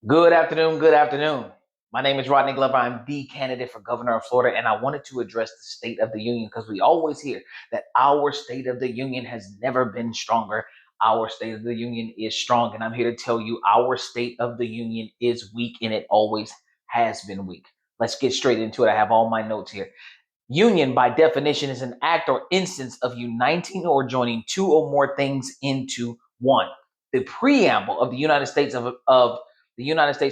Good afternoon. Good afternoon. My name is Rodney Glover. I'm the candidate for governor of Florida, and I wanted to address the State of the Union because we always hear that our State of the Union has never been stronger. Our State of the Union is strong, and I'm here to tell you our State of the Union is weak, and it always has been weak. Let's get straight into it. I have all my notes here. Union, by definition, is an act or instance of uniting or joining two or more things into one. The preamble of the United States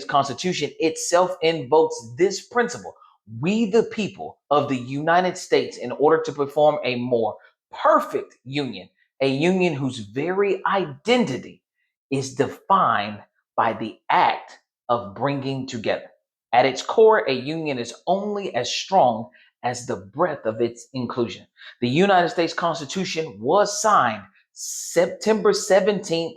Constitution itself invokes this principle. We, the people of the United States, in order to perform a more perfect union, a union whose very identity is defined by the act of bringing together. At its core, a union is only as strong as the breadth of its inclusion. The United States Constitution was signed September 17th,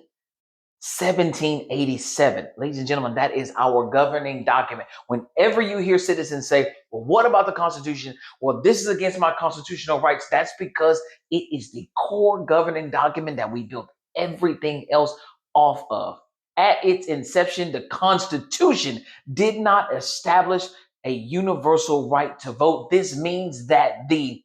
1787. Ladies and gentlemen, that is our governing document. Whenever you hear citizens say, well, what about the Constitution? Well, this is against my constitutional rights. That's because it is the core governing document that we built everything else off of. At its inception, the Constitution did not establish a universal right to vote. This means that the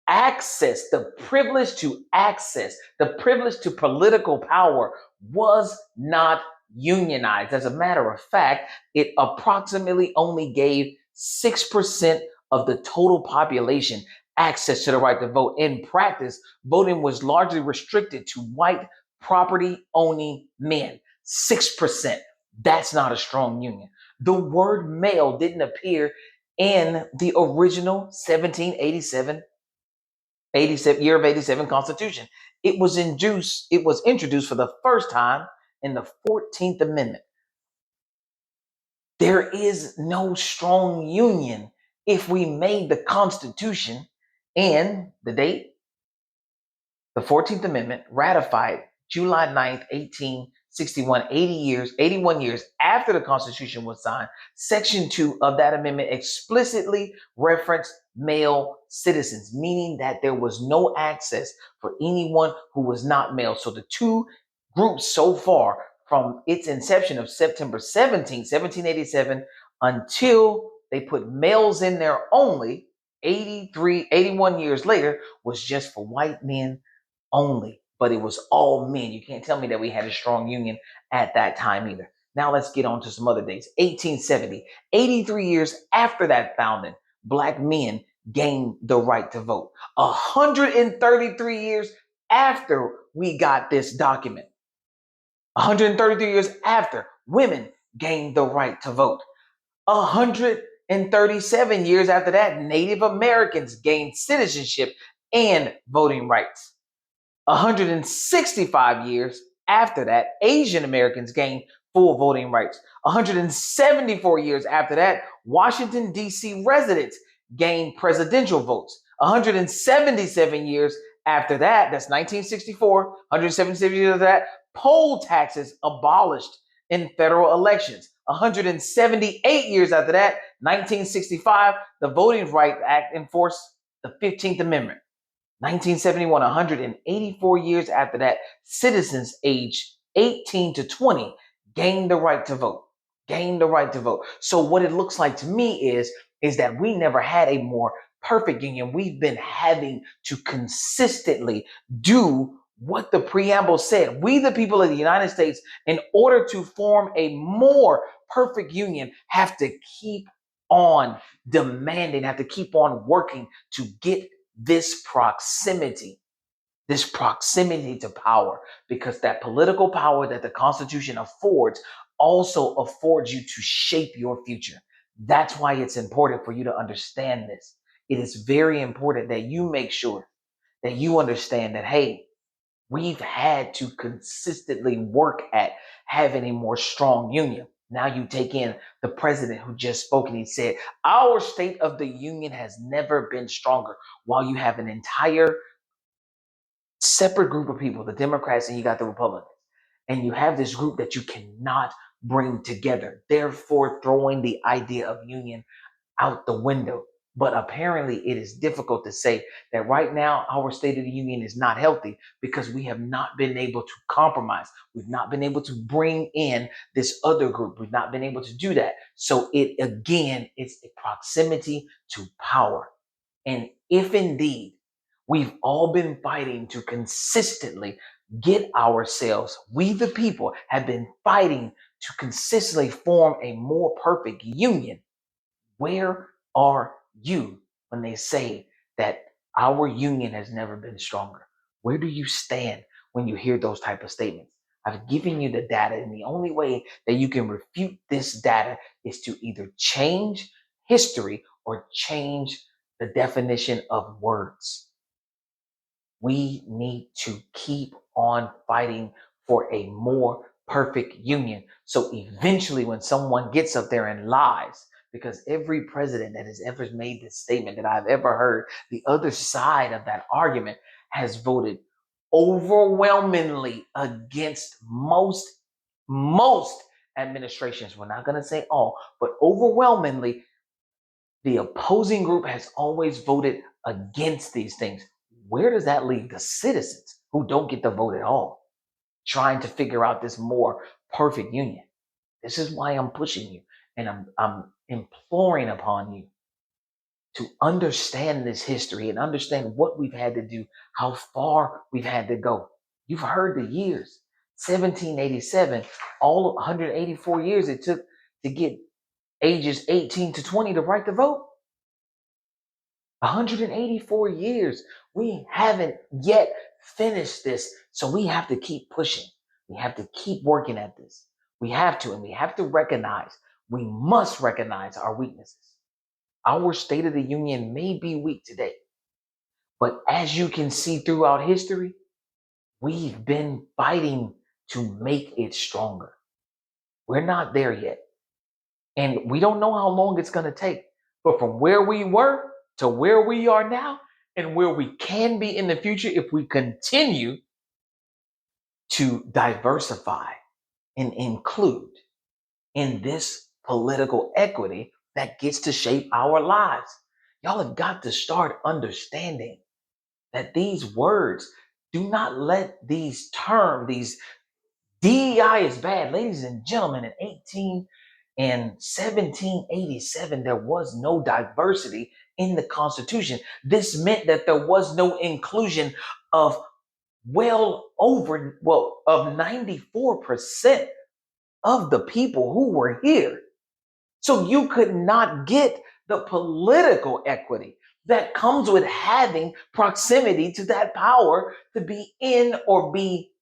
access, the privilege to access, the privilege to political power was not unionized. As a matter of fact, it approximately only gave 6% of the total population access to the right to vote. In practice, voting was largely restricted to white property owning men. 6%. That's not a strong union. The word male didn't appear in the original 1787 year of 87 Constitution. It was introduced for the first time in the 14th Amendment. There is no strong union if we made the Constitution and the date, the 14th Amendment, ratified July 9th, 1861, 81 years after the Constitution was signed. Section 2 of that amendment explicitly referenced male citizens, meaning that there was no access for anyone who was not male. So the two groups so far from its inception of September 17th, 1787, until they put males in there only, 81 years later, was just for white men only, but it was all men. You can't tell me that we had a strong union at that time either. Now let's get on to some other dates. 1870, 83 years after that founding, black men gained the right to vote. 133 years after we got this document, 133 years after, women gained the right to vote. 137 years after that, Native Americans gained citizenship and voting rights. 165 years after that, Asian Americans gained full voting rights. 174 years after that, Washington, D.C. residents gained presidential votes. 177 years after that, that's 1964, 177 years after that, poll taxes abolished in federal elections. 178 years after that, 1965, the Voting Rights Act enforced the 15th Amendment. 1971, 184 years after that, citizens aged 18 to 20 gained the right to vote. Gained the right to vote. So what it looks like to me is that we never had a more perfect union. We've been having to consistently do what the preamble said. We, the people of the United States, in order to form a more perfect union, have to keep on demanding, have to keep on working to get this proximity to power, because that political power that the Constitution affords also affords you to shape your future. That's why it's important for you to understand this. It is very important that you make sure that you understand that, hey, we've had to consistently work at having a more strong union. Now you take in the president who just spoke and he said, our State of the Union has never been stronger, while you have an entire separate group of people, the Democrats and you got the Republicans. And you have this group that you cannot bring together, therefore throwing the idea of union out the window. But apparently it is difficult to say that right now our State of the Union is not healthy because we have not been able to compromise. We've not been able to bring in this other group. We've not been able to do that. So it's a proximity to power. And if indeed we've all been fighting to consistently get ourselves, we the people have been fighting to consistently form a more perfect union, where are you when they say that our union has never been stronger? Where do you stand when you hear those type of statements? I've given you the data, and the only way that you can refute this data is to either change history or change the definition of words. We need to keep on fighting for a more perfect union. So eventually, when someone gets up there and lies, because every president that has ever made this statement that I've ever heard, the other side of that argument has voted overwhelmingly against most administrations. We're not going to say all, but overwhelmingly, the opposing group has always voted against these things. Where does that leave the citizens who don't get to vote at all, trying to figure out this more perfect union? This is why I'm pushing you, and I'm imploring upon you to understand this history and understand what we've had to do, how far we've had to go. You've heard the years. 1787, all 184 years it took to get ages 18 to 20 to right to vote. 184 years. We haven't yet finished this. So we have to keep pushing. We have to keep working at this. We have to, and we have to recognize, we must recognize our weaknesses. Our State of the Union may be weak today, but as you can see throughout history, we've been fighting to make it stronger. We're not there yet. And we don't know how long it's going to take. But from where we were to where we are now and where we can be in the future, if we continue to diversify and include in this political equity that gets to shape our lives. Y'all have got to start understanding that these words, do not let these DEI is bad. Ladies and gentlemen, in 1787, there was no diversity in the Constitution. This meant that there was no inclusion of of 94% of the people who were here. So you could not get the political equity that comes with having proximity to that power to be in or be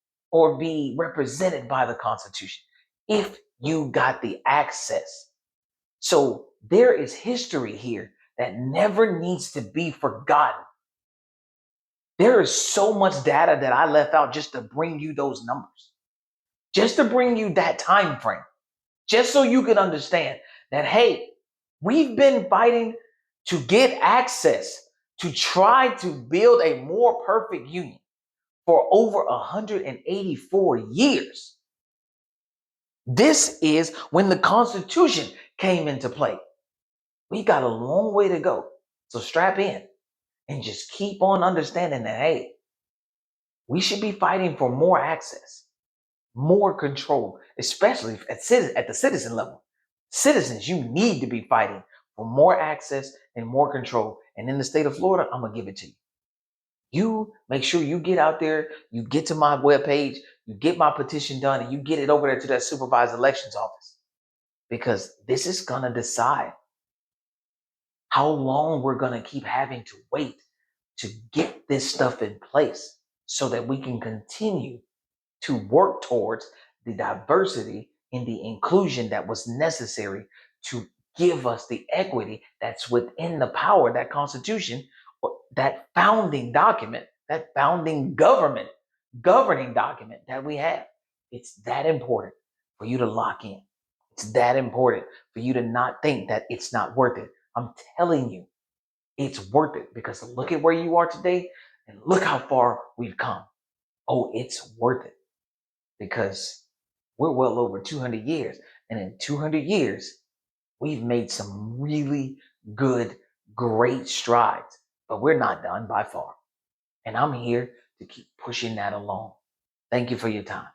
represented by the Constitution if you got the access. So there is history here that never needs to be forgotten. There is so much data that I left out just to bring you those numbers, just to bring you that time frame, just so you can understand that, hey, we've been fighting to get access to try to build a more perfect union for over 184 years. This is when the Constitution came into play. We got a long way to go. So strap in and just keep on understanding that, hey, we should be fighting for more access, more control, especially at the citizen level. Citizens, you need to be fighting for more access and more control. And in the state of Florida, I'm going to give it to you. You make sure you get out there, you get to my webpage, you get my petition done, and you get it over there to that supervised elections office. Because this is going to decide how long we're going to keep having to wait to get this stuff in place so that we can continue to work towards the diversity and the inclusion that was necessary to give us the equity that's within the power, that Constitution, that founding document, that founding governing document that we have. It's that important for you to lock in. It's that important for you to not think that it's not worth it. I'm telling you, it's worth it, because look at where you are today and look how far we've come. Oh, it's worth it, because we're well over 200 years. And in 200 years, we've made some really good great strides, but we're not done by far. And I'm here to keep pushing that along. Thank you for your time.